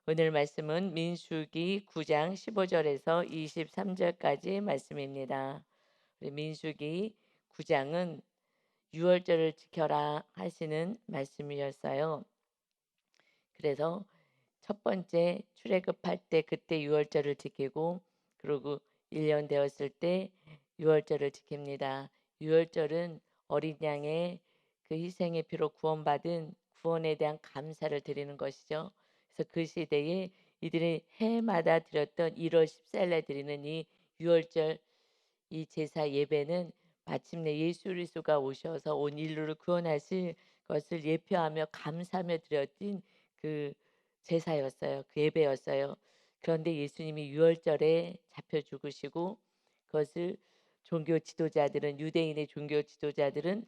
오늘 말씀은 민수기 9장 15절에서 23절까지 말씀입니다. 우리 민수기 9장은 유월절을 지켜라 하시는 말씀이었어요. 그래서 첫 번째 출애굽할 때 그때 유월절을 지키고, 그리고 1년 되었을 때 유월절을 지킵니다. 유월절은 어린 양의 그 희생의 피로 구원받은 구원에 대한 감사를 드리는 것이죠. 그래서 그 시대에 이들이 해마다 드렸던 1월 14일에 드리는 이 유월절 이 제사 예배는 마침내 예수 그리스도가 오셔서 온 인류를 구원하실 것을 예표하며 감사하며 드렸던 그 제사였어요. 그 예배였어요. 그런데 예수님이 유월절에 잡혀 죽으시고, 그것을 종교 지도자들은, 유대인의 종교 지도자들은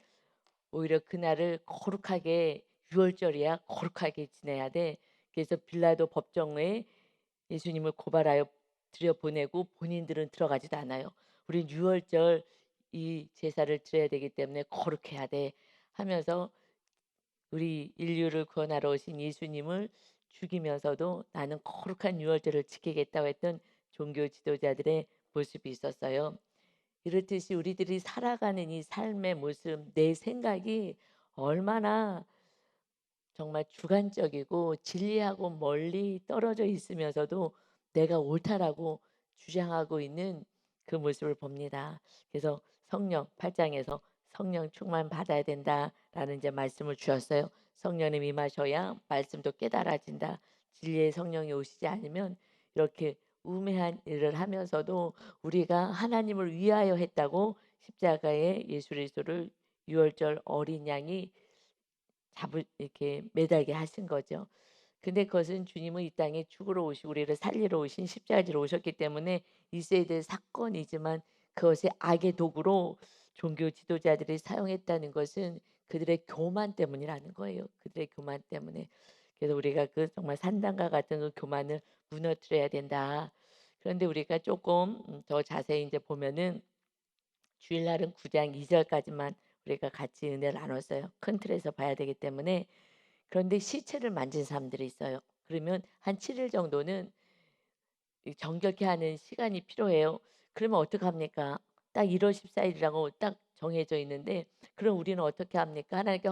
오히려 그날을 거룩하게, 유월절이야 거룩하게 지내야 돼. 그래서 빌라도 법정에 예수님을 고발하여 들여보내고 본인들은 들어가지도 않아요. 우린 유월절 이 제사를 드려야 되기 때문에 거룩해야 돼 하면서 우리 인류를 구원하러 오신 예수님을 죽이면서도 나는 거룩한 유월절을 지키겠다고 했던 종교 지도자들의 모습이 있었어요. 이렇듯이 우리들이 살아가는 이 삶의 모습, 내 생각이 얼마나 정말 주관적이고 진리하고 멀리 떨어져 있으면서도 내가 옳다라고 주장하고 있는 그 모습을 봅니다. 그래서 성령 8장에서 성령 충만 받아야 된다라는 이제 말씀을 주셨어요. 성령님 임하셔야 말씀도 깨달아진다. 진리의 성령이 오시지 않으면 이렇게 우매한 일을 하면서도 우리가 하나님을 위하여 했다고 십자가에 예수 그리스도를 유월절 어린 양이 잡을 이렇게 매달게 하신 거죠. 근데 그것은 주님은 이 땅에 죽으러 오시고 우리를 살리러 오신 십자가지로 오셨기 때문에 있어야 될 사건이지만, 그것이 악의 도구로 종교 지도자들이 사용했다는 것은 그들의 교만 때문이라는 거예요. 그들의 교만 때문에. 그래서 우리가 그 정말 산당과 같은 그 교만을 무너뜨려야 된다. 그런데 우리가 조금 더 자세히 이제 보면은 주일날은 9장 2절까지만 우리가 같이 은혜를 나눴어요. 큰 틀에서 봐야 되기 때문에. 그런데 시체를 만진 사람들이 있어요. 그러면 한 7일 정도는 이 정결케 하는 시간이 필요해요. 그러면 어떡합니까? 딱 1월 14일이라고 딱 정해져 있는데, 그럼 우리는 어떻게 합니까? 하나님께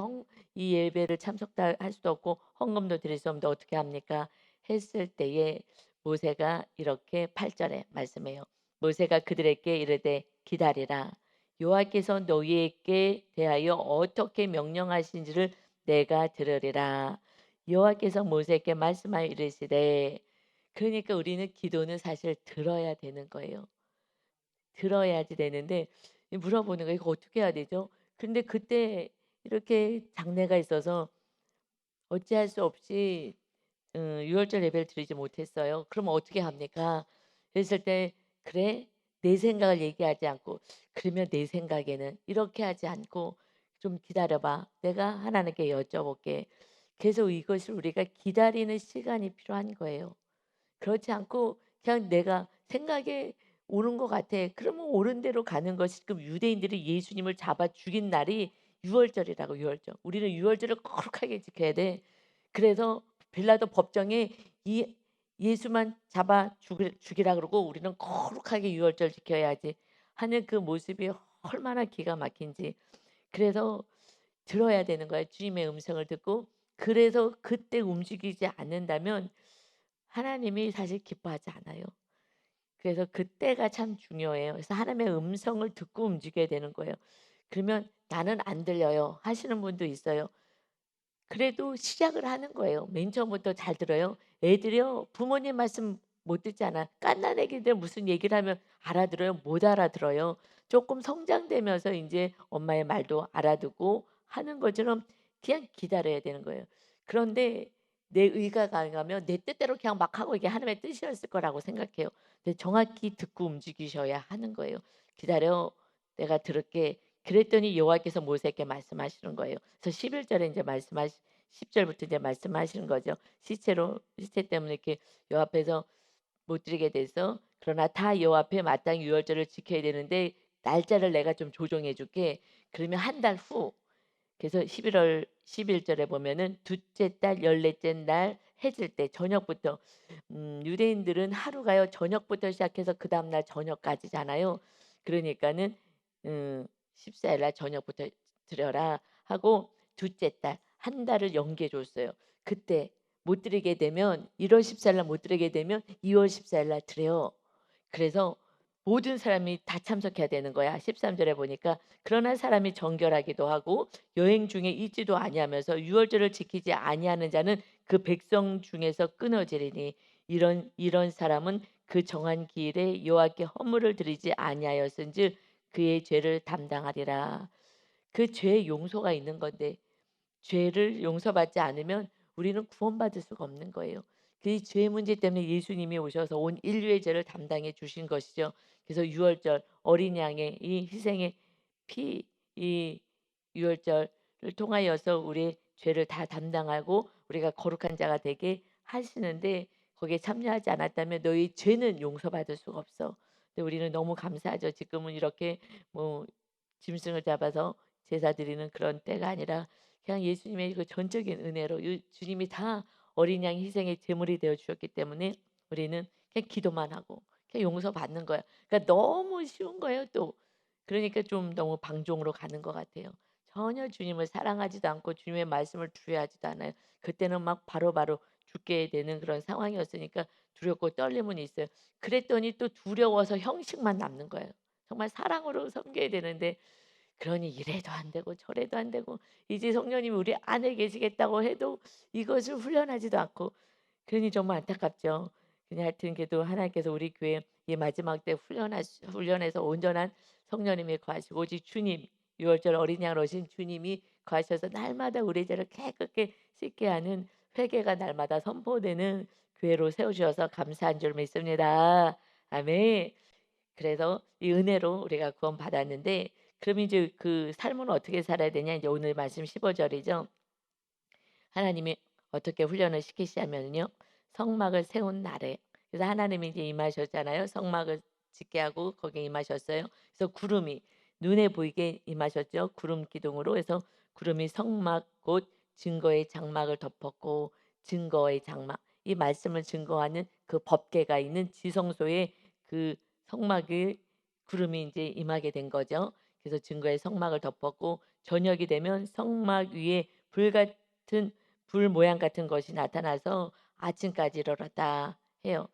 이 예배를 참석할 수도 없고 헌금도 드릴 수 없는데 어떻게 합니까? 했을 때에 모세가 이렇게 8절에 말씀해요. 모세가 그들에게 이르되 기다리라. 여호와께서 너희에게 대하여 어떻게 명령하신지를 내가 들으리라. 여호와께서 모세에게 말씀하여 이르시되, 그러니까 우리는 기도는 사실 들어야 되는 거예요. 들어야지 되는데 물어보는 거예요. "이거 어떻게 해야 되죠?" 근데 그때 이렇게 장례가 있어서 어찌할 수 없이 유월절 예배를 드리지 못했어요. 그러면 어떻게 합니까? 그랬을 때 "그래? 내 생각을 얘기하지 않고, 그러면 내 생각에는" 이렇게 하지 않고 "좀 기다려 봐. 내가 하나님께 여쭤볼게." 그래서 이것을 우리가 기다리는 시간이 필요한 거예요. 그렇지 않고 그냥 내가 생각에 옳은 것 같아. 그러면 옳은 대로 가는 것이, 지금 유대인들이 예수님을 잡아 죽인 날이 유월절이라고. 유월절. 우리는 유월절을 거룩하게 지켜야 돼. 그래서 빌라도 법정에 이 예수만 잡아 죽이라 그러고 우리는 거룩하게 유월절 지켜야지 하는 그 모습이 얼마나 기가 막힌지. 그래서 들어야 되는 거예요. 주님의 음성을 듣고. 그래서 그때 움직이지 않는다면 하나님이 사실 기뻐하지 않아요. 그래서 그때가 참 중요해요. 그래서 하나님의 음성을 듣고 움직여야 되는 거예요. 그러면 "나는 안 들려요." 하시는 분도 있어요. 그래도 시작을 하는 거예요. 맨 처음부터 잘 들어요. 애들이요, 부모님 말씀 못 듣잖아. 갓난 애기들 무슨 얘기를 하면 알아들어요? 못 알아들어요. 조금 성장되면서 이제 엄마의 말도 알아듣고 하는 것처럼 그냥 기다려야 되는 거예요. 그런데 내 의가 강하면 내 뜻대로 그냥 막 하고 이게 하나님의 뜻이었을 거라고 생각해요. 근데 정확히 듣고 움직이셔야 하는 거예요. "기다려. 내가 들을게." 그랬더니 여호와께서 모세에게 말씀하시는 거예요. 그래서 11 절에 이제 10 절부터 이제 말씀하시는 거죠. 시체 때문에 이렇게 여호와 앞에서 못 드리게 돼서, 그러나 다 여호와 앞에 마땅히 유월절을 지켜야 되는데 날짜를 내가 좀 조정해 줄게. 그러면 한 달 후, 그래서 11월 11 절에 보면은 둘째 달 14째 날 해질 때 저녁부터 유대인들은 하루가요 저녁부터 시작해서 그다음 날 저녁까지잖아요. 그러니까는 음 14일 날 저녁부터 드려라 하고 둘째 달 한 달을 연기해 줬어요. 그때 못 드리게 되면 1월 14일 날 못 드리게 되면 2월 14일 날 드려요. 그래서 모든 사람이 다 참석해야 되는 거야. 13 절에 보니까 그러나 사람이 정결하기도 하고 여행 중에 있지도 아니하면서 유월절을 지키지 아니하는 자는 그 백성 중에서 끊어지리니 이런 사람은 그 정한 기일에 여호와께 헌물을 드리지 아니하였은즉 그의 죄를 담당하리라. 그 죄의 용서가 있는 건데 죄를 용서받지 않으면 우리는 구원받을 수가 없는 거예요. 그 죄 문제 때문에 예수님이 오셔서 온 인류의 죄를 담당해 주신 것이죠. 그래서 유월절 어린 양의 이 희생의 피, 이 유월절을 통하여서 우리의 죄를 다 담당하고 우리가 거룩한 자가 되게 하시는데 거기에 참여하지 않았다면 너희 죄는 용서받을 수가 없어. 근데 우리는 너무 감사하죠. 지금은 이렇게 뭐 짐승을 잡아서 제사 드리는 그런 때가 아니라 그냥 예수님의 그 전적인 은혜로 주님이 다 어린 양 희생의 제물이 되어 주셨기 때문에 우리는 그냥 기도만 하고 그냥 용서받는 거야. 그러니까 너무 쉬운 거예요 또. 그러니까 좀 너무 방종으로 가는 것 같아요. 전혀 주님을 사랑하지도 않고 주님의 말씀을 두려워하지도 않아요. 그때는 막 바로바로 죽게 되는 그런 상황이었으니까 두렵고 떨림은 있어요. 그랬더니 또 두려워서 형식만 남는 거예요. 정말 사랑으로 섬겨야 되는데 그러니 이래도 안 되고 저래도 안 되고 이제 성령님이 우리 안에 계시겠다고 해도 이것을 훈련하지도 않고 그러니 정말 안타깝죠. 그냥 하여튼 그래도 하나님께서 우리 교회 이 마지막 때 훈련해서 온전한 성령님이 거하시고 오직 주님 유월절 어린 양으로 오신 주님이 거하셔서 날마다 우리 죄를 깨끗게 씻게 하는 회개가 날마다 선포되는 교회로 세우셔서 감사한 줄 믿습니다. 아멘. 그래서 이 은혜로 우리가 구원받았는데 그럼 이제 그 삶은 어떻게 살아야 되냐 이제 오늘 말씀 15절이죠. 하나님이 어떻게 훈련을 시키시냐면요. 성막을 세운 날에 그래서 하나님이 이제 임하셨잖아요. 성막을 짓게 하고 거기에 임하셨어요. 그래서 구름이 눈에 보이게 임하셨죠. 구름 기둥으로 해서 구름이 성막 곧 증거의 장막을 덮었고 증거의 장막 이 말씀을 증거하는 그 법궤가 있는 지성소에 그 성막을 구름이 이제 임하게 된 거죠. 그래서 증거의 성막을 덮었고 저녁이 되면 성막 위에 불 같은 불 모양 같은 것이 나타나서 아침까지 이르렀다 해요.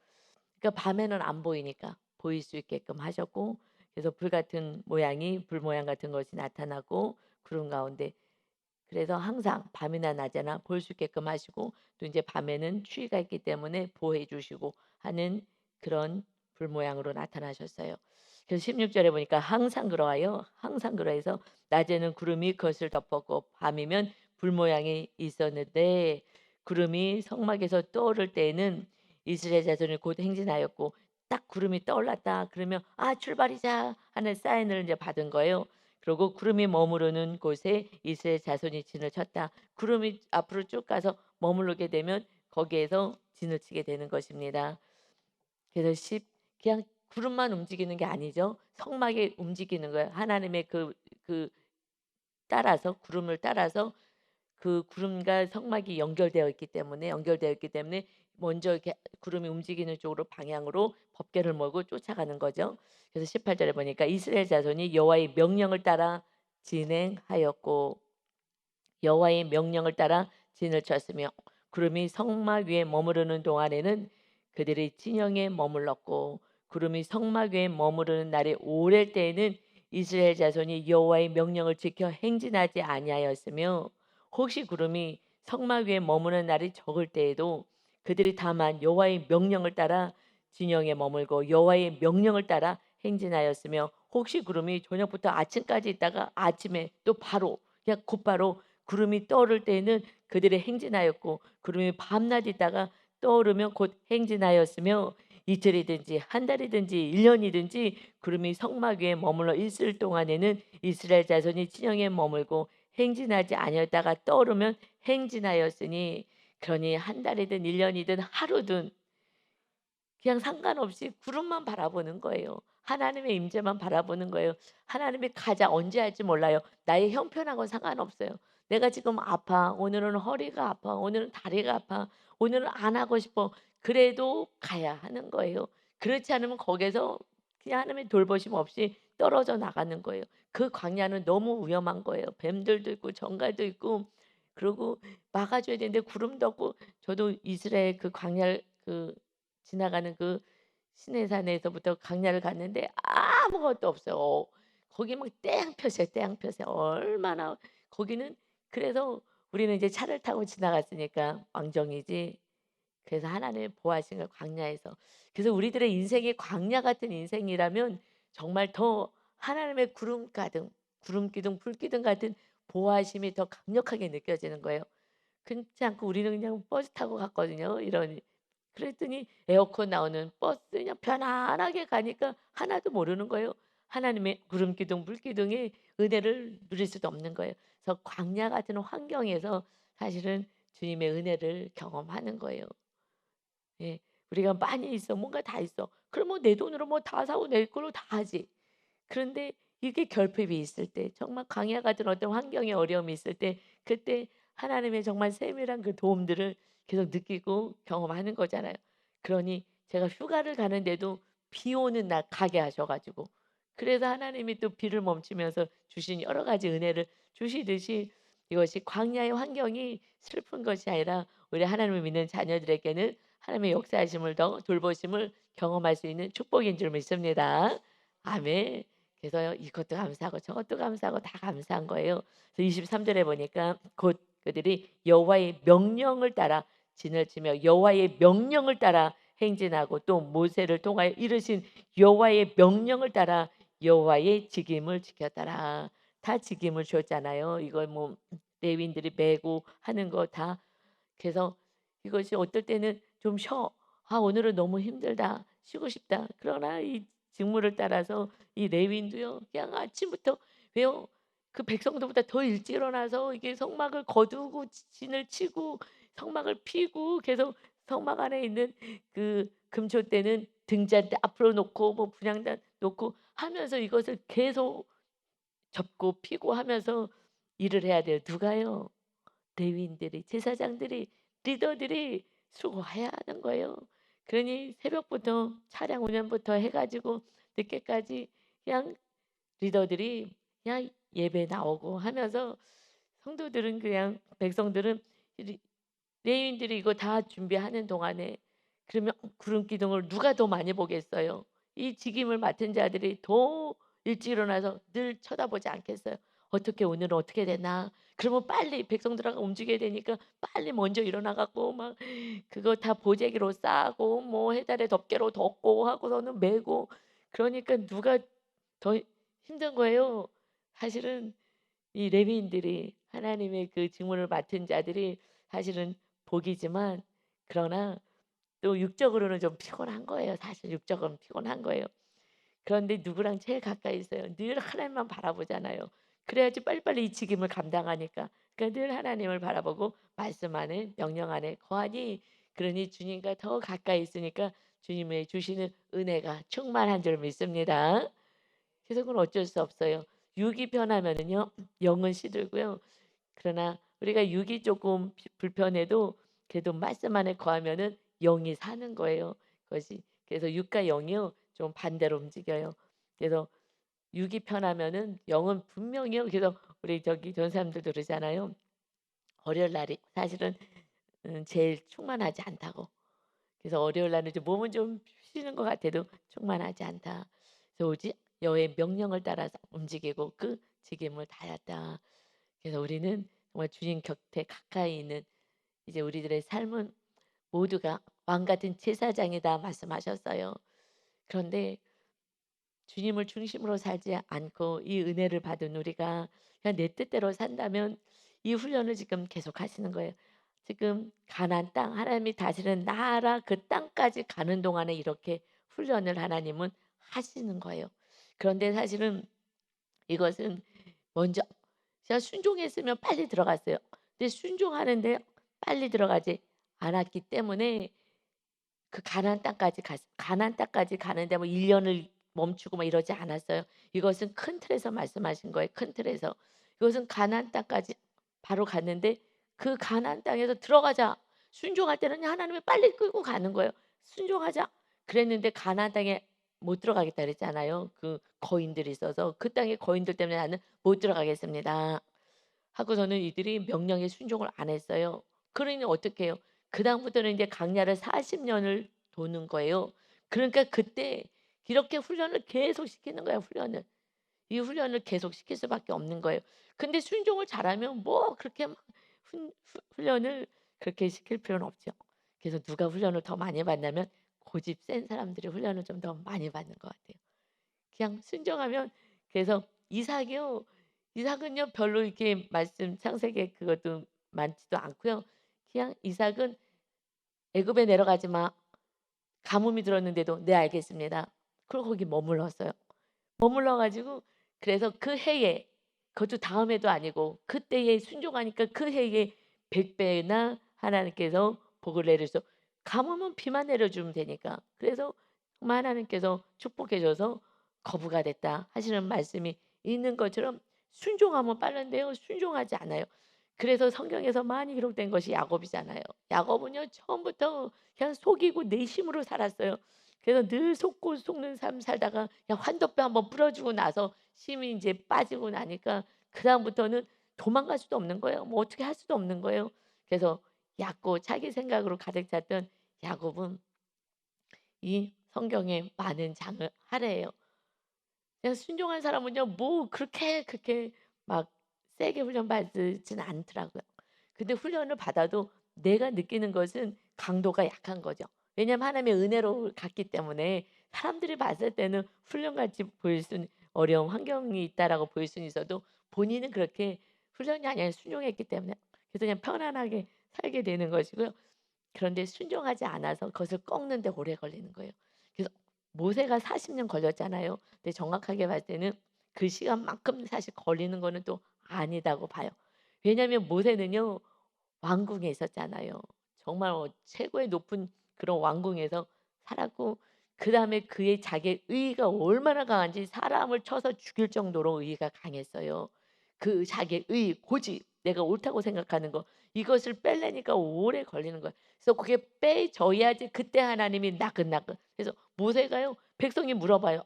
그러니까 밤에는 안 보이니까 보일 수 있게끔 하셨고 그래서 불 같은 모양이 불 모양 같은 것이 나타나고 구름 가운데 그래서 항상 밤이나 낮에나 볼 수 있게끔 하시고 또 이제 밤에는 추위가 있기 때문에 보호해 주시고 하는 그런 불 모양으로 나타나셨어요. 그래서 16절에 보니까 항상 그러하여 항상 그러해서 낮에는 구름이 그것을 덮었고 밤이면 불 모양이 있었는데 구름이 성막에서 떠오를 때에는 이스라엘 자손이 곧 행진하였고 딱 구름이 떠올랐다 그러면 아 출발이자 하는 사인을 이제 받은 거예요. 그리고 구름이 머무르는 곳에 이스라엘 자손이 진을 쳤다. 구름이 앞으로 쭉 가서 머무르게 되면 거기에서 진을 치게 되는 것입니다. 그래서 그냥 구름만 움직이는 게 아니죠. 성막이 움직이는 거예요. 하나님의 그 따라서 구름을 따라서 그 구름과 성막이 연결되어 있기 때문에 먼저 이렇게 구름이 움직이는 쪽으로 방향으로 법궤를 몰고 쫓아가는 거죠. 그래서 18절에 보니까 이스라엘 자손이 여호와의 명령을 따라 진행하였고 여호와의 명령을 따라 진을 쳤으며 구름이 성막 위에 머무르는 동안에는 그들이 진영에 머물렀고 구름이 성막 위에 머무르는 날이 오랠 때에는 이스라엘 자손이 여호와의 명령을 지켜 행진하지 아니하였으며 혹시 구름이 성막 위에 머무는 날이 적을 때에도 그들이 다만 여호와의 명령을 따라 진영에 머물고 여호와의 명령을 따라 행진하였으며 혹시 구름이 저녁부터 아침까지 있다가 아침에 또 바로 그냥 곧바로 구름이 떠오를 때에는 그들의 행진하였고 구름이 밤낮 있다가 떠오르면 곧 행진하였으며 이틀이든지 한 달이든지 1년이든지 구름이 성막 위에 머물러 있을 동안에는 이스라엘 자손이 진영에 머물고 행진하지 아니었다가 떠오르면 행진하였으니 그러니 한 달이든 1년이든 하루든 그냥 상관없이 구름만 바라보는 거예요. 하나님의 임재만 바라보는 거예요. 하나님이 가자 언제 할지 몰라요. 나의 형편하고는 상관없어요. 내가 지금 아파. 오늘은 허리가 아파. 오늘은 다리가 아파. 오늘은 안 하고 싶어. 그래도 가야 하는 거예요. 그렇지 않으면 거기에서 그냥 하나님의 돌보심 없이 떨어져 나가는 거예요. 그 광야는 너무 위험한 거예요. 뱀들도 있고 정갈도 있고 그리고 막아줘야 되는데 구름도 없고 저도 이스라엘 그 광야를 지나가는 그 시내산에서부터 광야를 갔는데 아무것도 없어요. 거기 막 땡볕이에요, 땡볕에. 얼마나 거기는 그래서 우리는 이제 차를 타고 지나갔으니까 왕정이지. 그래서 하나님을 보호하신 걸 광야에서. 그래서 우리들의 인생이 광야 같은 인생이라면 정말 더 하나님의 구름 가등, 구름 기둥, 불 기둥 같은 보호하심이 더 강력하게 느껴지는 거예요. 그렇지 않고 우리는 그냥 버스 타고 갔거든요. 그랬더니 에어컨 나오는 버스 그냥 편안하게 가니까 하나도 모르는 거예요. 하나님의 구름 기둥, 불 기둥의 은혜를 누릴 수도 없는 거예요. 그래서 광야 같은 환경에서 사실은 주님의 은혜를 경험하는 거예요. 예. 우리가 많이 있어. 뭔가 다 있어. 그러면 내 돈으로 뭐 다 사고 내 걸로 다 하지. 그런데 이게 결핍이 있을 때 정말 광야 같은 어떤 환경의 어려움이 있을 때 그때 하나님의 정말 세밀한 그 도움들을 계속 느끼고 경험하는 거잖아요. 그러니 제가 휴가를 가는데도 비 오는 날 가게 하셔 가지고 그래서 하나님이 또 비를 멈추면서 주신 여러 가지 은혜를 주시듯이 이것이 광야의 환경이 슬픈 것이 아니라 우리 하나님을 믿는 자녀들에게는 하나님의 역사하심을 더 돌보심을 경험할 수 있는 축복인 줄 믿습니다. 아멘. 그래서 이것도 감사하고 저것도 감사하고 다 감사한 거예요. 그래서 23절에 보니까 곧 그들이 여호와의 명령을 따라 진을 치며 여호와의 명령을 따라 행진하고 또 모세를 통하여 이르신 여호와의 명령을 따라 여호와의 직임을 지켰더라. 다 직임을 줬잖아요. 이걸 뭐 레위인들이 메고 하는 거 다. 그래서 이것이 어떨 때는 좀 쉬어. '아 오늘은 너무 힘들다. 쉬고 싶다.' 그러나 이 직무를 따라서 이 레위인도요. 그냥 아침부터 왜요? 그 백성들보다 더 일찍 일어나서 이게 성막을 거두고 진을 치고 성막을 피고 계속 성막 안에 있는 그 금초대는 등잔대 앞으로 놓고 뭐 분향단 놓고 하면서 이것을 계속 접고 피고 하면서 일을 해야 돼요. 누가요? 레위인들이 제사장들이 리더들이 수고해야 하는 거예요. 그러니 새벽부터 차량 운전부터 해 가지고 늦게까지 그냥 리더들이 그냥 예배 나오고 하면서 성도들은 그냥 백성들은 리 레위인들이 이거 다 준비하는 동안에 그러면 구름 기둥을 누가 더 많이 보겠어요? 이 직임을 맡은 자들이 더 일찍 일어나서 늘 쳐다보지 않겠어요? '어떻게 오늘은 어떻게 되나?' 그러면 빨리 백성들하고 움직여야 되니까 빨리 먼저 일어나 갖고 막 그거 다 보재기로 싸고 뭐 해달에 덮개로 덮고 하고서는 메고 그러니까 누가 더 힘든 거예요. 사실은 이 레위인들이 하나님의 그 직무를 맡은 자들이 사실은 복이지만 그러나 또 육적으로는 좀 피곤한 거예요. 사실 육적으로는 피곤한 거예요. 그런데 누구랑 제일 가까이 있어요? 늘 하나님만 바라보잖아요. 그래야지 빨리빨리 이 직임을 감당하니까. 그러니까 늘 하나님을 바라보고 말씀 안에 명령 안에 거하니 그러니 주님과 더 가까이 있으니까 주님의 주시는 은혜가 충만한 줄 믿습니다. 그래서 그건 어쩔 수 없어요. 육이 편하면은요 영은 시들고요. 그러나 우리가 육이 조금 불편해도 그래도 말씀 안에 거하면은 영이 사는 거예요. 그것이 그래서 육과 영이요 좀 반대로 움직여요. 그래서 육이 편하면은 영은 분명히요. 그래서 우리 저기 전사님들도 그러잖아요. 월요일 날이 사실은 제일 충만하지 않다고. 그래서 월요일 날은 좀 몸은 좀 쉬는 것 같아도 충만하지 않다. 그래서 오직 여호와의 명령을 따라서 움직이고 그 직임을 다했다. 그래서 우리는 정말 주님 곁에 가까이 있는 이제 우리들의 삶은 모두가 왕 같은 제사장이다 말씀하셨어요. 그런데 주님을 중심으로 살지 않고 이 은혜를 받은 우리가 그냥 내 뜻대로 산다면 이 훈련을 지금 계속 하시는 거예요. 지금 가나안 땅 하나님이 다스리는 나라 그 땅까지 가는 동안에 이렇게 훈련을 하나님은 하시는 거예요. 그런데 사실은 이것은 먼저 제가 순종했으면 빨리 들어갔어요. 근데 순종하는데 빨리 들어가지 않았기 때문에 그 가나안 땅까지 가는데 뭐 1 년을 멈추고 막 이러지 않았어요. 이것은 큰 틀에서 말씀하신 거예요, 큰 틀에서. 이것은 가나안 땅까지 바로 갔는데 그 가나안 땅에서 들어가자. 순종할 때는 하나님이 빨리 끌고 가는 거예요. 순종하자. 그랬는데 가나안 땅에 못 들어가겠다 그랬잖아요. 그 거인들이 있어서 그 땅의 거인들 때문에 나는 못 들어가겠습니다. 하고서는 이들이 명령에 순종을 안 했어요. 그러니 어떻게 해요? 그다음부터는 이제 강야를 40 년을 도는 거예요. 그러니까 그때 이렇게 훈련을 계속 시키는 거예요, 훈련을. 이 훈련을 계속 시킬 수밖에 없는 거예요. 근데 순종을 잘하면 뭐 그렇게 막 훈련을 그렇게 시킬 필요는 없죠. 그래서 누가 훈련을 더 많이 받냐면 고집 센 사람들이 훈련을 좀 더 많이 받는 것 같아요. 그냥 순종하면 그래서 이삭이요. 이삭은요 별로 이렇게 말씀 창세기에 그것도 많지도 않고요. 그냥 이삭은 "애굽에 내려가지 마." 가뭄이 들었는데도 "네 알겠습니다." 그리고 거기 머물렀어요. 머물러 가지고 그래서 그 해에 그것도 다음 해도 아니고 그때에 순종하니까 그 해에 100 배나 하나님께서 복을 내리셔서 가뭄은 비만 내려 주면 되니까. 그래서 정말 하나님께서 축복해 줘서 거부가 됐다 하시는 말씀이 있는 것처럼 순종하면 빠른데요. 순종하지 않아요. 그래서 성경에서 많이 기록된 것이 야곱이잖아요. 야곱은요 처음부터 그냥 속이고 내심으로 살았어요. 그래서 늘 속고 속는 삶 살다가 그냥 환도뼈 한번 부러지고 나서 힘이 인제 빠지고 나니까 그다음부터는 도망갈 수도 없는 거예요. 뭐 어떻게 할 수도 없는 거예요. 그래서 얕고 자기 생각으로 가득 찼던 야곱은 이 성경에 많은 장을 할애해요. 그냥 순종한 사람은요 뭐 그렇게 막 세게 훈련받지는 않더라고요. 근데 훈련을 받아도 내가 느끼는 것은 강도가 약한 거죠. 왜냐하면 하나님의 은혜로 갔기 때문에 사람들이 봤을 때는 훈련같이 보일 수는 어려운 환경이 있다라고 보일 수는 있어도 본인은 그렇게 훈련이 아니라 순종했기 때문에 그래서 그냥 편안하게 살게 되는 것이고요. 그런데 순종하지 않아서 그것을 꺾는 데 오래 걸리는 거예요. 그래서 모세가 40년 걸렸잖아요. 근데 정확하게 봤을 때는 그 시간만큼 사실 걸리는 거는 또 아니다고 봐요. 왜냐하면 모세는요 왕궁에 있었잖아요. 정말 최고의 높은 그런 왕궁에서 살았고 그다음에 그의 자기의 의의가 얼마나 강한지 사람을 쳐서 죽일 정도로 의의가 강했어요. 그 자기의 의의, 고집, 내가 옳다고 생각하는 거 이것을 빼려니까 오래 걸리는 거예요. 그래서 그게 빼져야지 그때 하나님이 나긋나긋 그래서 모세가요 백성이 물어봐요.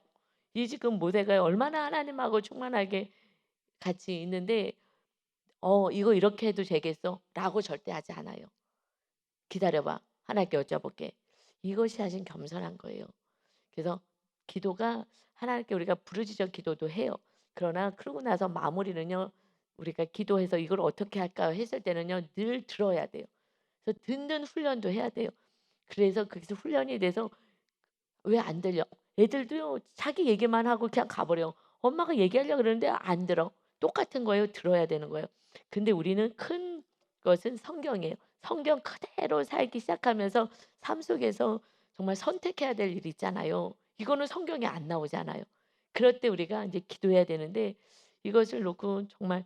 이 지금 모세가 얼마나 하나님하고 충만하게 같이 있는데 이거 이렇게 해도 되겠어?"라고 절대 하지 않아요. "기다려 봐. 하나님께 여쭤볼게." 이것이 사실 겸손한 거예요. 그래서 기도가 하나님께 우리가 부르짖어 기도도 해요. 그러나 그러고 나서 마무리는요. 우리가 기도해서 '이걸 어떻게 할까요?' 했을 때는요. 늘 들어야 돼요. 그래서 듣는 훈련도 해야 돼요. 그래서 거기서 훈련이 돼서 왜 안 들려? 애들도요. 자기 얘기만 하고 그냥 가 버려. 엄마가 얘기하려고 그러는데 안 들어. 똑같은 거예요. 들어야 되는 거예요. 근데 우리는 큰 것은 성경이에요. 성경 그대로 살기 시작하면서 삶 속에서 정말 선택해야 될 일이 있잖아요. 이거는 성경에 안 나오잖아요. 그럴 때 우리가 인제 기도해야 되는데 이것을 놓고 정말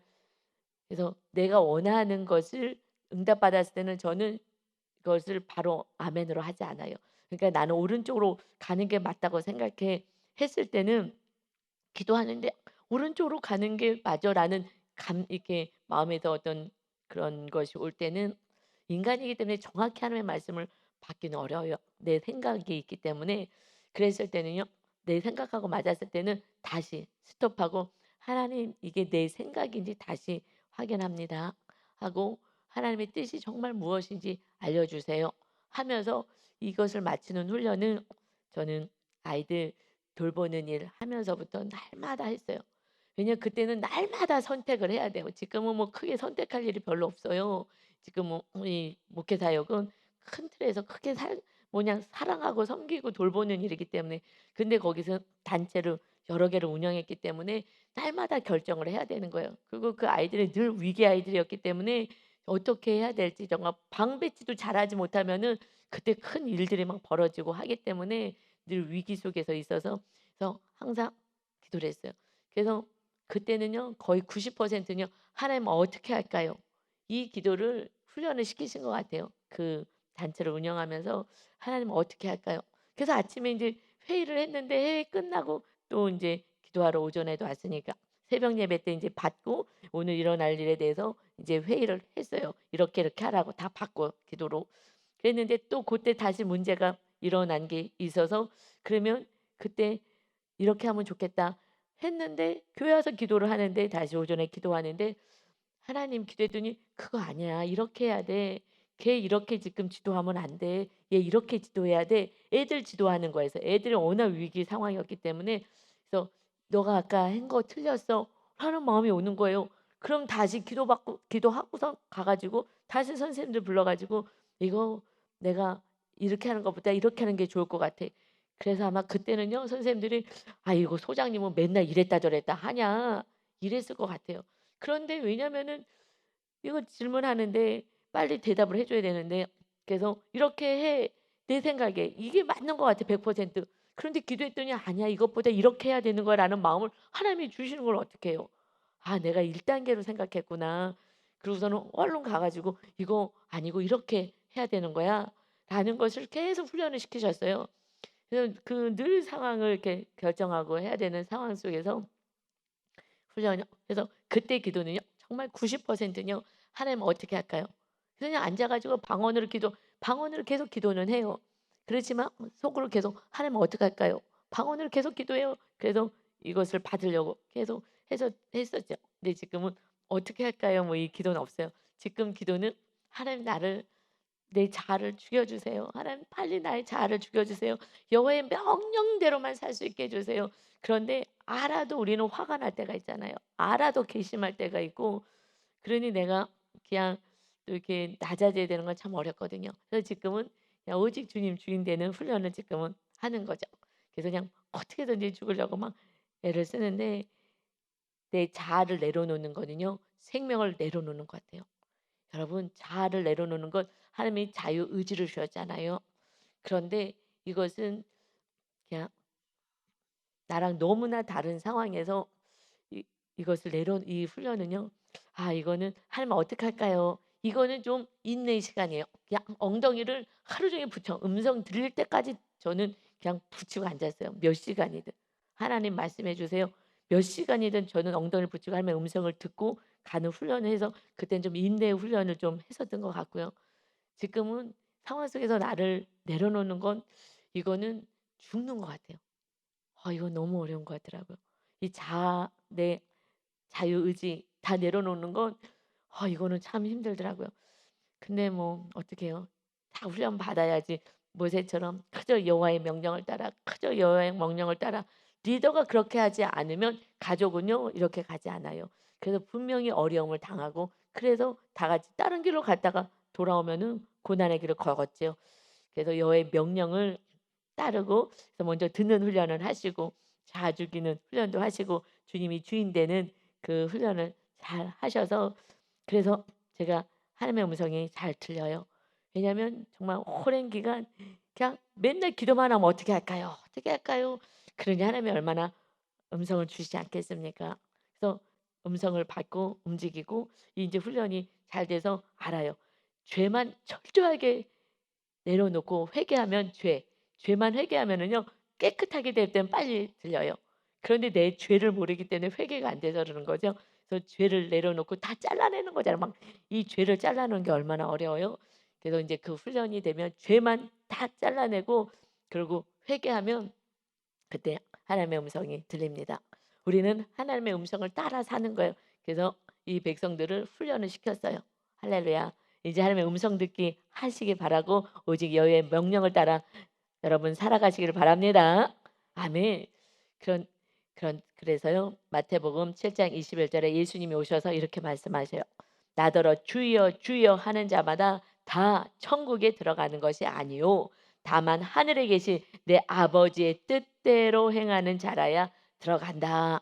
그래서 내가 원하는 것을 응답받았을 때는 저는 그것을 바로 아멘으로 하지 않아요. 그러니까 '나는 오른쪽으로 가는 게 맞다고 생각해.' 했을 때는 기도하는데 '오른쪽으로 가는 게 맞아.'라는 이렇게 마음에서 어떤 그런 것이 올 때는 인간이기 때문에 정확히 하나님의 말씀을 받기는 어려워요. 내 생각이 있기 때문에 그랬을 때는요. 내 생각하고 맞았을 때는 다시 스톱하고 '하나님 이게 내 생각인지 다시 확인합니다.' 하고 '하나님의 뜻이 정말 무엇인지 알려 주세요.' 하면서 이것을 마치는 훈련을 저는 아이들 돌보는 일 하면서부터 날마다 했어요. 왜냐면 그때는 날마다 선택을 해야 돼요. 지금은 뭐 크게 선택할 일이 별로 없어요. 지금 뭐 우리 목회 사역은 큰 틀에서 크게 뭐냐 사랑하고 섬기고 돌보는 일이기 때문에 근데 거기서 단체를 여러 개를 운영했기 때문에 날마다 결정을 해야 되는 거예요. 그리고 그 아이들이 늘 위기 아이들이었기 때문에 어떻게 해야 될지 정말 방 배치도 잘하지 못하면은 그때 큰 일들이 막 벌어지고 하기 때문에 늘 위기 속에서 있어서 그래서 항상 기도를 했어요. 그래서 그때는요 거의 90% 는요 "하나님 어떻게 할까요?" 이 기도를 훈련을 시키신 것 같아요. 그 단체를 운영하면서 "하나님 어떻게 할까요?" 그래서 아침에 인제 회의를 했는데 회의 끝나고 또 인제 기도하러 오전에도 왔으니까 새벽 예배 때 이제 받고 오늘 일어날 일에 대해서 이제 회의를 했어요. 이렇게 이렇게 하라고 다 받고 기도로. 그랬는데 또 그때 다시 문제가 일어난 게 있어서 그러면 그때 '이렇게 하면 좋겠다.' 했는데 교회 와서 기도를 하는데 다시 오전에 기도하는데 하나님 기도했더니 "그거 아니야. 이렇게 해야 돼. 걔 이렇게 지금 지도하면 안 돼. 얘 이렇게 지도해야 돼." 애들 지도하는 거에서 애들이 워낙 위기 상황이었기 때문에 그래서 "너가 아까 한 거 틀렸어." 하는 마음이 오는 거예요. 그럼 다시 기도받고 기도하고서 가 가지고 다시 선생님들 불러 가지고 "이거 내가 이렇게 하는 것보다 이렇게 하는 게 좋을 것 같아." 그래서 아마 그때는요 선생님들이 '아이고 소장님은 맨날 이랬다 저랬다 하냐.' 이랬을 것 같아요. 그런데 왜냐면은 이거 질문하는데 빨리 대답을 해 줘야 되는데 그래서 "이렇게 해." 내 생각에 이게 맞는 것 같아 100%. 그런데 기도했더니 "아니야. 이것보다 이렇게 해야 되는 거야."라는 마음을 하나님이 주시는 걸 어떡해요. '아 내가 1 단계로 생각했구나.' 그러고서는 얼른 가 가지고 "이거 아니고 이렇게 해야 되는 거야."라는 것을 계속 훈련을 시키셨어요. 그래서 그 늘 상황을 이렇게 결정하고 해야 되는 상황 속에서 훈련이요. 그래서 그때 기도는요. 정말 90%는요. 하나님 어떻게 할까요? 그냥 앉아 가지고 방언으로 계속 기도는 해요. 그렇지만 속으로 계속 '하나님 어떻게 할까요?' 방언으로 계속 기도해요. 그래서 이것을 받으려고 계속 해서 했었죠. 근데 지금은 '어떻게 할까요?' 뭐 이 기도는 없어요. 지금 기도는 '하나님 나를 내 자아를 죽여 주세요. 하나님 빨리 나의 자아를 죽여 주세요. 여호와의 명령대로만 살 수 있게 해 주세요.' 그런데 알아도 우리는 화가 날 때가 있잖아요. 알아도 괘씸할 때가 있고 그러니 내가 그냥 또 이렇게 낮아져야 되는 건 참 어렵거든요. 그래서 지금은 그냥 오직 주님 주인 되는 훈련을 지금은 하는 거죠. 그래서 그냥 어떻게든지 죽으려고 막 애를 쓰는데 내 자아를 내려놓는 거는요. 생명을 내려놓는 것 같아요. 여러분 자아를 내려놓는 건 하나님이 자유의지를 주셨잖아요. 그런데 이것은 그냥 나랑 너무나 다른 상황에서 이 이것을 내려 이 훈련은요. 아 이거는 '하나님 어떻게 할까요?' 이거는 좀 인내의 시간이에요. 그냥 엉덩이를 하루 종일 붙여 음성 들릴 때까지 저는 그냥 붙이고 앉았어요, 몇 시간이든. "하나님 말씀해 주세요." 몇 시간이든 저는 엉덩이를 붙이고 하나님의 음성을 듣고 가는 훈련을 해서 그때는 좀 인내의 훈련을 좀 했었던 것 같고요. 지금은 상황 속에서 나를 내려놓는 건 이거는 죽는 것 같아요. 이건 너무 어려운 것 같더라고요. 이 자아, 내 자유의지 다 내려놓는 건 이거는 참 힘들더라고요. 근데 뭐 어떡해요. 다 훈련 받아야지. 모세처럼 그저 여호와의 명령을 따라 그저 여호와의 명령을 따라 리더가 그렇게 하지 않으면 가족은요 이렇게 가지 않아요. 그래서 분명히 어려움을 당하고 그래서 다 같이 다른 길로 갔다가 돌아오면은 고난의 길을 걸었지요. 그래서 여호와의 명령을 따르고 그래서 먼저 듣는 훈련을 하시고 자아 죽이는 훈련도 하시고 주님이 주인 되는 그 훈련을 잘 하셔서 그래서 제가 하나님의 음성이 잘 들려요. 왜냐하면 정말 오랜 기간 그냥 맨날 기도만 하면 "어떻게 할까요? 어떻게 할까요?" 그러니 하나님이 얼마나 음성을 주시지 않겠습니까? 그래서 음성을 받고 움직이고 이제 훈련이 잘 돼서 알아요. 죄만 철저하게 내려놓고 회개하면 죄만 회개하면은요 깨끗하게 될 땐 빨리 들려요. 그런데 내 죄를 모르기 때문에 회개가 안 돼서 그러는 거죠. 그래서 죄를 내려놓고 다 잘라내는 거잖아요. 막 이 죄를 잘라내는 게 얼마나 어려워요. 그래서 인제 그 훈련이 되면 죄만 다 잘라내고 그러고 회개하면 그때 하나님의 음성이 들립니다. 우리는 하나님의 음성을 따라 사는 거예요. 그래서 이 백성들을 훈련을 시켰어요. 할렐루야. 이제 하나님의 음성 듣기 하시기 바라고 오직 여호와의 명령을 따라 여러분 살아가시기를 바랍니다. 아멘. 그런 그래서요. 마태복음 7장 21 절에 예수님이 오셔서 이렇게 말씀하셔요. 나더러 주여 주여 하는 자마다 다 천국에 들어가는 것이 아니요 다만 하늘에 계신 내 아버지의 뜻대로 행하는 자라야 들어간다.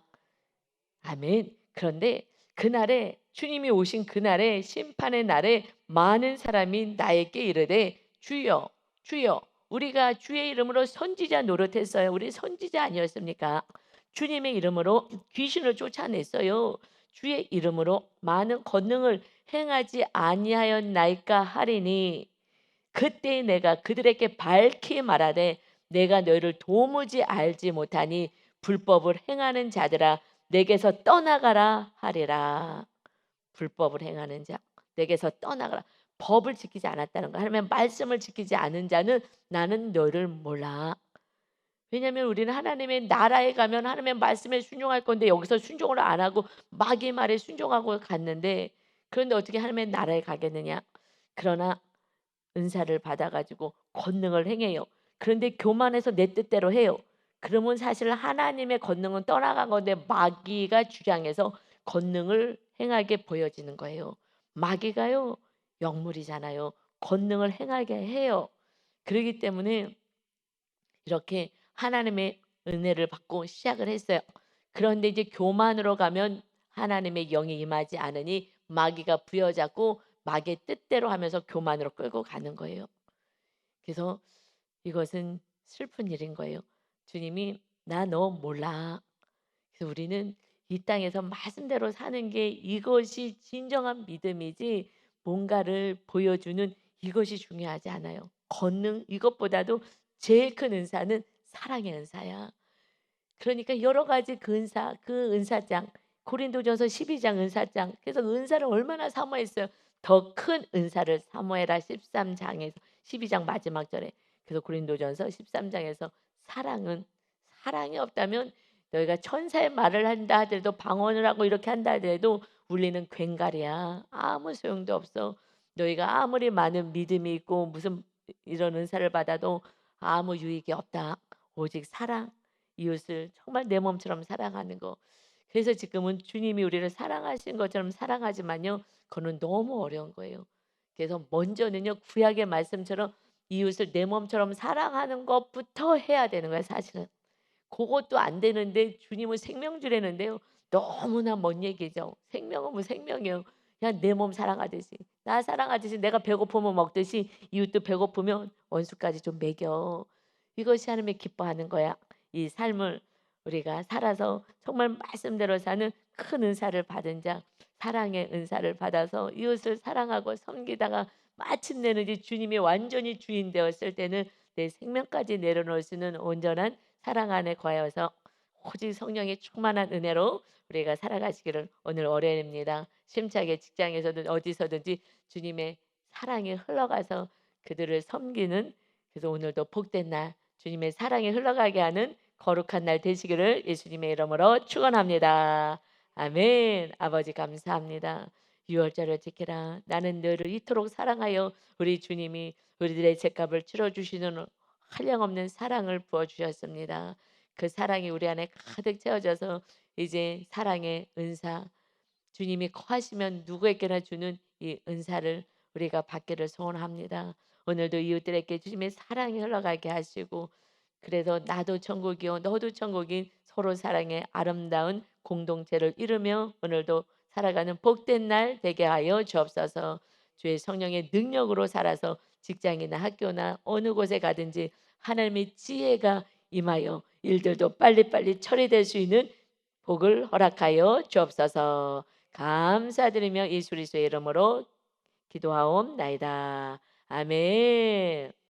아멘. 그런데 그날에 주님이 오신 그날에 심판의 날에 많은 사람이 나에게 이르되 주여 주여 우리가 주의 이름으로 선지자 노릇했어요. 우리 선지자 아니었습니까? 주님의 이름으로 귀신을 쫓아냈어요. 주의 이름으로 많은 권능을 행하지 아니하였나이까 하리니 그때 내가 그들에게 밝히 말하되 내가 너희를 도무지 알지 못하니 불법을 행하는 자들아 내게서 떠나가라 하리라. 불법을 행하는 자, 내게서 떠나가라. 법을 지키지 않았다는 거. 하나님의 말씀을 지키지 않은 자는 나는 너를 몰라. 왜냐하면 우리는 하나님의 나라에 가면 하나님의 말씀에 순종할 건데 여기서 순종을 안 하고 마귀의 말에 순종하고 갔는데, 그런데 어떻게 하나님의 나라에 가겠느냐? 그러나 은사를 받아 가지고 권능을 행해요. 그런데 교만해서 내 뜻대로 해요. 그러면 사실 하나님의 권능은 떠나간 건데 마귀가 주장해서 권능을 행하게 보여지는 거예요. 마귀가요, 영물이잖아요. 권능을 행하게 해요. 그렇기 때문에 이렇게 하나님의 은혜를 받고 시작을 했어요. 그런데 이제 교만으로 가면 하나님의 영이 임하지 않으니 마귀가 부여잡고 마귀의 뜻대로 하면서 교만으로 끌고 가는 거예요. 그래서 이것은 슬픈 일인 거예요. 주님이 나 너 몰라. 그래서 우리는 이 땅에서 말씀대로 사는 게 이것이 진정한 믿음이지, 뭔가를 보여주는 이것이 중요하지 않아요. 권능 이것보다도 제일 큰 은사는 사랑의 은사야. 그러니까 여러 가지 그 은사, 그 은사장, 고린도전서 12장 은사장. 그래서 은사를 얼마나 사모했어요. 더 큰 은사를 사모해라 13장에서 12장 마지막 절에. 그래서 고린도전서 13장에서 사랑이 없다면 너희가 천사의 말을 한다 하더라도 방언을 하고 이렇게 한다 하더라도 울리는 괭가리야. 아무 소용도 없어. 너희가 아무리 많은 믿음이 있고 무슨 이런 은사를 받아도 아무 유익이 없다. 오직 사랑, 이웃을 정말 내 몸처럼 사랑하는 거. 그래서 지금은 주님이 우리를 사랑하신 것처럼 사랑하지만요, 그거는 너무 어려운 거예요. 그래서 먼저는요, 구약의 말씀처럼 이웃을 내 몸처럼 사랑하는 것부터 해야 되는 거예요, 사실은. 그것도 안 되는데 주님은 생명 주라는데요, 너무나 먼 얘기죠. 생명은 뭐 생명이에요. 그냥 내 몸 사랑하듯이, 나 사랑하듯이, 내가 배고프면 먹듯이 이웃도 배고프면 원수까지 좀 먹여. 이것이 하나님이 기뻐하는 거야. 이 삶을 우리가 살아서 정말 말씀대로 사는 큰 은사를 받은 자, 사랑의 은사를 받아서 이웃을 사랑하고 섬기다가 마침내는 이제 주님이 완전히 주인 되었을 때는 내 생명까지 내려놓을 수 있는 온전한 사랑 안에 거하여서 오직 성령의 충만한 은혜로 우리가 살아가시기를 오늘 월요일입니다. 심차게 직장에서든 어디서든지 주님의 사랑이 흘러가서 그들을 섬기는, 그래서 오늘도 복된 날, 주님의 사랑이 흘러가게 하는 거룩한 날 되시기를 예수님의 이름으로 축원합니다. 아멘. 아버지 감사합니다. 유월절을 지키라. 나는 너를 이토록 사랑하여 우리 주님이 우리들의 죄값을 치러주시는 한량없는 사랑을 부어주셨습니다. 그 사랑이 우리 안에 가득 채워져서 이제 사랑의 은사, 주님이 거하시면 누구에게나 주는 이 은사를 우리가 받기를 소원합니다. 오늘도 이웃들에게 주님의 사랑이 흘러가게 하시고, 그래서 나도 천국이요 너도 천국인 서로 사랑의 아름다운 공동체를 이루며 오늘도 살아가는 복된 날 되게 하여 주옵소서. 주의 성령의 능력으로 살아서 직장이나 학교나 어느 곳에 가든지 하나님의 지혜가 임하여 일들도 빨리빨리 처리될 수 있는 복을 허락하여 주옵소서. 감사드리며 예수 그리스도의 이름으로 기도하옵나이다. 아멘.